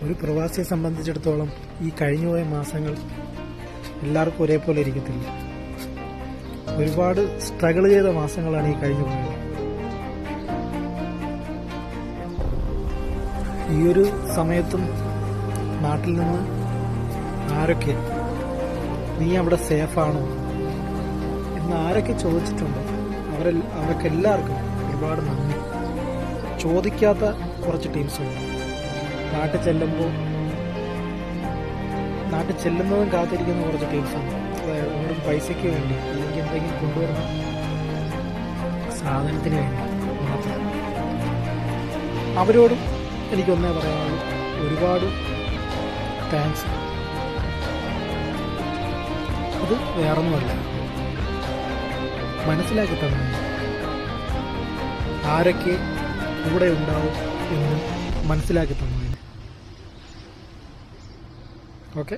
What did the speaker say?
ഒരു പ്രവാസിയെ സംബന്ധിച്ചിടത്തോളം ഈ കഴിഞ്ഞുപോയ മാസങ്ങൾ എല്ലാവർക്കും ഒരേപോലെ ഇരിക്കത്തില്ല. ഒരുപാട് സ്ട്രഗിൾ ചെയ്ത മാസങ്ങളാണ് ഈ കഴിഞ്ഞു പോയത്. ഈ ഒരു സമയത്തും നാട്ടിൽ നിന്ന് ആരൊക്കെ നീ അവിടെ സേഫാണോ എന്ന് ആരൊക്കെ ചോദിച്ചിട്ടുണ്ടോ അവർക്കെല്ലാവർക്കും ഒരുപാട് നന്ദി. ചോദിക്കാത്ത കുറച്ച് ടീംസുണ്ട്. നാട്ടിൽ ചെല്ലുന്നതും കാത്തിരിക്കുന്ന കുറച്ച് ടീംസുണ്ട്. അതായത് നമ്മുടെ പൈസയ്ക്ക് വേണ്ടി അല്ലെങ്കിൽ എന്തെങ്കിലും കൊണ്ടുവരുന്ന സാധനത്തിന് വേണ്ടി മാത്രം. അവരോടും എനിക്കൊന്നേ പറയാനുള്ളൂ, ഒരുപാട് താങ്ക്സ്. അത് വേറൊന്നുമല്ല, മനസ്സിലാക്കി തന്നെ ആരൊക്കെ കൂടെ ഉണ്ടാവും എന്ന് മനസ്സിലാക്കി തന്നതിന്. ഓക്കെ.